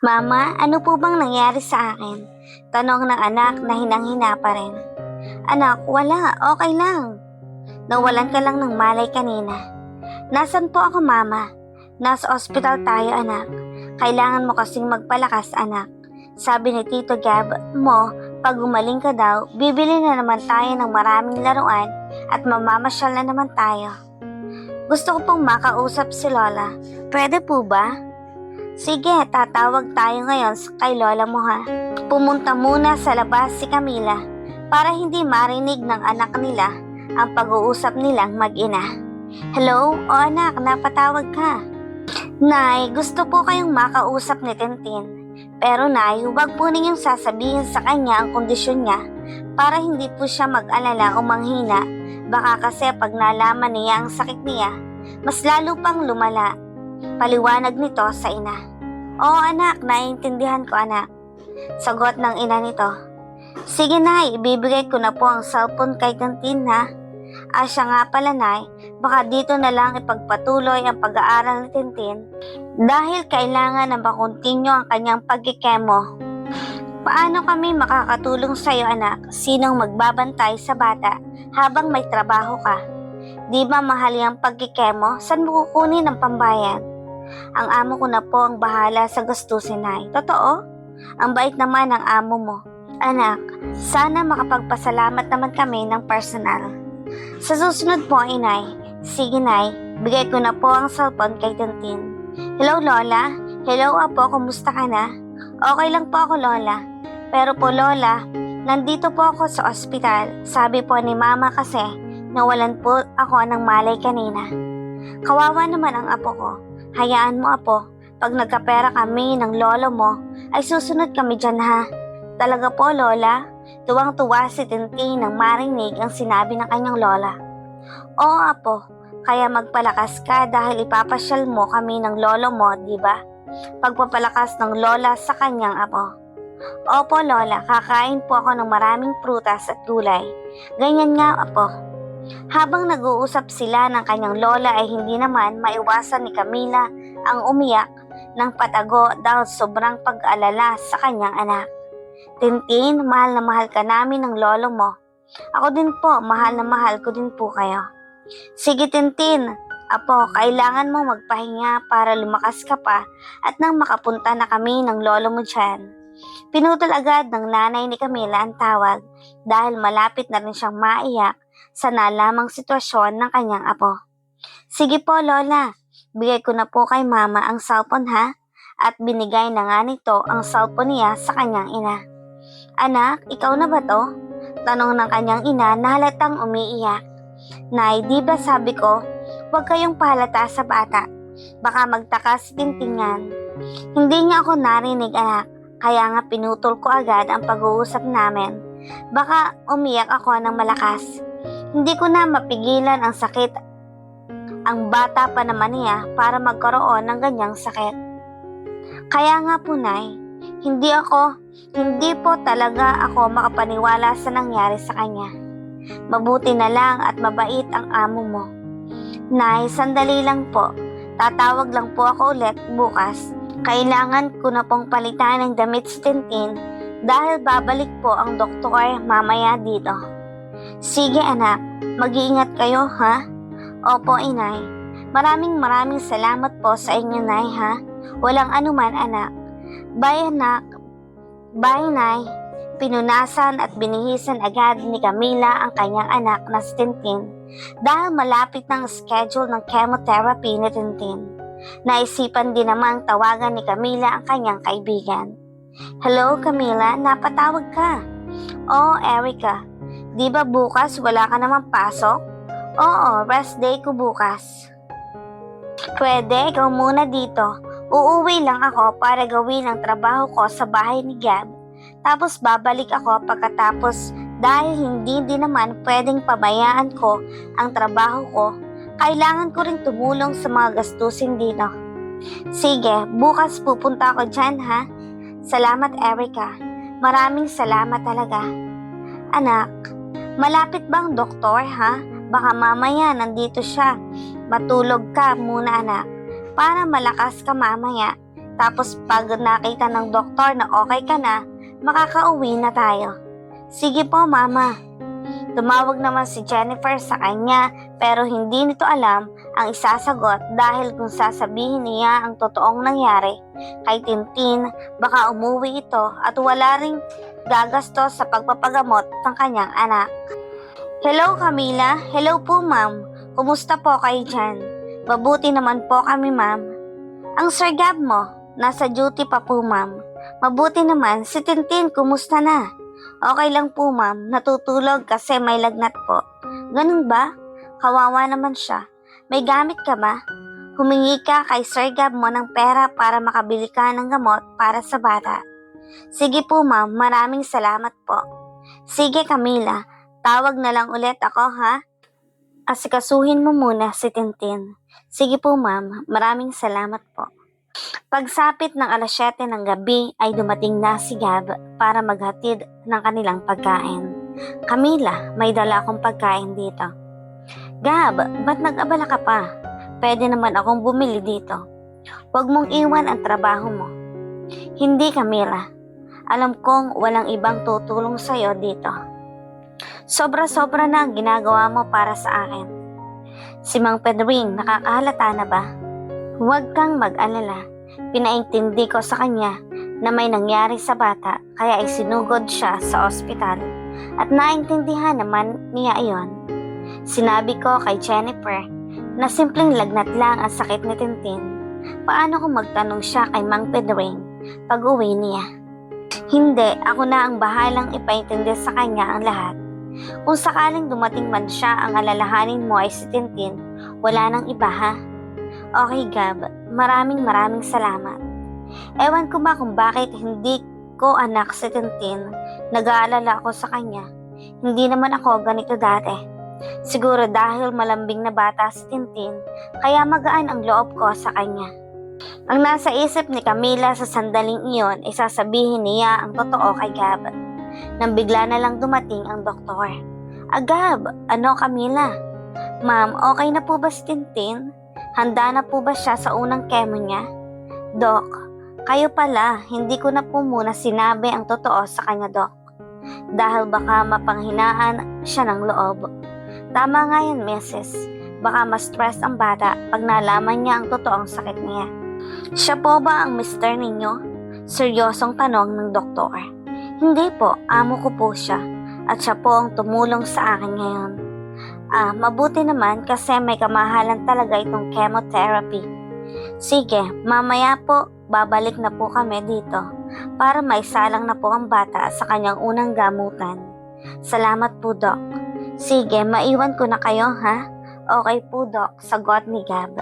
Mama, ano po bang nangyari sa akin? Tanong ng anak na hinang-hina pa rin. Anak, wala, okay lang. Nawalan ka lang ng malay kanina. Nasaan po ako, Mama? Nasa ospital tayo, anak. Kailangan mo kasing magpalakas, anak. Sabi ni Tito Gab mo, pag gumaling ka daw, bibili na naman tayo ng maraming laruan at mamamasyal na naman tayo. Gusto ko pong makausap si Lola. Pwede po ba? Sige, tatawag tayo ngayon kay Lola mo ha. Pumunta muna sa labas si Camila para hindi marinig ng anak nila ang pag-uusap nilang mag-ina. Hello? O anak, napatawag ka. Nay, gusto po kayong makausap ni Tintin. Pero Nay, huwag po ninyong sasabihin sa kanya ang kondisyon niya para hindi po siya mag-alala o manghina. Baka kasi pag nalaman niya ang sakit niya, mas lalo pang lumala. Paliwanag nito sa ina. Oo anak, naiintindihan ko anak. Sagot ng ina nito. Sige Nay, ibibigay ko na po ang cellphone kay Tintin ha. Siya nga pala Nay, baka dito na lang ipagpatuloy ang pag-aaral ni Tintin dahil kailangan na makontinyo ang kanyang pagkikemo. Paano kami makakatulong sa iyo anak? Sinong magbabantay sa bata habang may trabaho ka? Di ba mahal yung pagkikemo? Saan mo kukunin ang pambayad? Ang amo ko na po ang bahala sa gastusin Nay. Totoo? Ang bait naman ng amo mo. Anak, sana makapagpasalamat naman kami ng personal. Sa susunod po, inay. Sige, Nay. Bigay ko na po ang cellphone kay Tintin. Hello, Lola. Hello, Apo. Kumusta ka na? Okay lang po ako, Lola. Pero po, Lola, nandito po ako sa ospital. Sabi po ni Mama kasi nawalan po ako ng malay kanina. Kawawa naman ang apo ko. Hayaan mo, Apo. Pag nagkapera kami ng lolo mo, ay susunod kami dyan, ha? Talaga po, Lola. Tuwang-tuwa si Tintin nang marinig ang sinabi ng kanyang lola. Oo, Apo. Kaya magpalakas ka dahil ipapasyal mo kami ng lolo mo, di ba? Pagpapalakas ng lola sa kanyang apo. Opo, Lola. Kakain po ako ng maraming prutas at gulay. Ganyan nga, Apo. Habang nag-uusap sila ng kanyang lola ay hindi naman maiwasan ni Camila ang umiyak ng patago dahil sobrang pag-alala sa kanyang anak. Tintin, mahal na mahal ka namin ng lolo mo. Ako din po, mahal na mahal ko din po kayo. Sige Tintin, Apo, kailangan mo magpahinga para lumakas ka pa at nang makapunta na kami ng lolo mo dyan. Pinutol agad ng nanay ni Camila ang tawag dahil malapit na rin siyang maiyak sa nalamang sitwasyon ng kanyang apo. Sige po Lola, bigay ko na po kay Mama ang cellphone ha, at binigay na nga nito ang cellphone niya sa kanyang ina. Anak, ikaw na ba to? Tanong ng kanyang ina na halatang umiiyak. Nay, di ba sabi ko, huwag kayong pahalata sa bata. Baka magtaka si Tintingan. Hindi niya ako narinig anak, kaya nga pinutol ko agad ang pag-uusap namin. Baka umiyak ako ng malakas. Hindi ko na mapigilan ang sakit. Ang bata pa naman niya para magkaroon ng ganyang sakit. Kaya nga po Nay, hindi po talaga ako makapaniwala sa nangyari sa kanya. Mabuti na lang at mabait ang amo mo. Nay, sandali lang po. Tatawag lang po ako ulit bukas. Kailangan ko na pong palitan ng damit si Tintin dahil babalik po ang doktor mamaya dito. Sige anak, mag-iingat kayo ha? Opo inay. Maraming salamat po sa inyo Nay ha? Walang anuman anak. Bye anak. Bye Nay. Pinunasan at binihisan agad ni Camila ang kanyang anak na si Tintin dahil malapit ng schedule ng chemotherapy ni Tintin. Naisipan din namang tawagan ni Camila ang kanyang kaibigan. Hello Camila, napatawag ka. Oo Erica, di ba bukas wala ka namang pasok? Oo, rest day ko bukas. Pwede, ikaw muna dito. Uuwi lang ako para gawin ang trabaho ko sa bahay ni Gab. Tapos babalik ako pagkatapos dahil hindi din naman pwedeng pabayaan ko ang trabaho ko. Kailangan ko rin tumulong sa mga gastusin dito. Sige, bukas pupunta ako dyan ha. Salamat Erica. Maraming salamat talaga. Anak, malapit bang doktor ha? Baka mamaya nandito siya. Matulog ka muna anak. Para malakas ka mamaya. Tapos pag nakita ng doktor na okay ka na, makakauwi na tayo. Sige po, Mama. Tumawag naman si Jennifer sa kanya pero hindi nito alam ang isasagot dahil kung sasabihin niya ang totoong nangyari kay Tintin, baka umuwi ito at wala ring gagastos sa pagpapagamot ng kanyang anak. Hello, Camila. Hello po, ma'am. Kumusta po kayo dyan? Mabuti naman po kami, ma'am. Ang Sir Gab mo, nasa duty pa po, ma'am. Mabuti naman. Si Tintin, kumusta na? Okay lang po, ma'am. Natutulog kasi may lagnat po. Ganun ba? Kawawa naman siya. May gamit ka ba? Humingi ka kay Sir Gab mo ng pera para makabili ka ng gamot para sa bata. Sige po, ma'am. Maraming salamat po. Sige, Camila. Tawag na lang ulit ako, ha? Asikasuhin mo muna si Tintin. Sige po, ma'am. Maraming salamat po. Pagsapit ng 7:00 ng gabi ay dumating na si Gab para maghatid ng kanilang pagkain. Camila, may dala akong pagkain dito. Gab, ba't nag-abala ka pa? Pwede naman akong bumili dito. Huwag mong iwan ang trabaho mo. Hindi, Camila. Alam kong walang ibang tutulong sa'yo dito. Sobra-sobra na ang ginagawa mo para sa akin. Si Mang Pedring, nakakahalata na ba? Huwag kang mag-alala. Pinaintindi ko sa kanya na may nangyari sa bata kaya isinugod siya sa ospital at naintindihan naman niya iyon. Sinabi ko kay Jennifer na simpleng lagnat lang ang sakit ni Tintin. Paano kung magtanong siya kay Mang Pedring pag uwi niya? Hindi, ako na ang bahalang ipaintindi sa kanya ang lahat. Kung sakaling dumating man siya ang alalahanin mo ay si Tintin, wala nang iba, ha? Okay, Gab. Maraming salamat. Ewan ko ba kung bakit hindi ko anak si Tintin. Nag-aalala ako sa kanya. Hindi naman ako ganito dati. Siguro dahil malambing na bata si Tintin, kaya magaan ang loob ko sa kanya. Ang nasa isip ni Camila sa sandaling iyon ay sasabihin niya ang totoo kay Gab. Nang bigla na lang dumating ang doktor. Gab, ano Camila? Ma'am, okay na po ba si Tintin? Handa na po ba siya sa unang chemo niya? Dok, kayo pala, hindi ko na po muna sinabi ang totoo sa kanya, Dok. Dahil baka mapanghinaan siya ng loob. Tama nga yan, Mrs. Baka ma-stress ang bata pag nalaman niya ang totoong sakit niya. Siya po ba ang mister ninyo? Seryosong tanong ng doktor. Hindi po, amo ko po siya. At siya po ang tumulong sa akin ngayon. Mabuti naman kasi may kamahalan talaga itong chemotherapy. Sige, mamaya po, babalik na po kami dito para maisalang na po ang bata sa kanyang unang gamutan. Salamat po, Doc. Sige, maiwan ko na kayo, ha? Okay po, Doc, sagot ni Gab.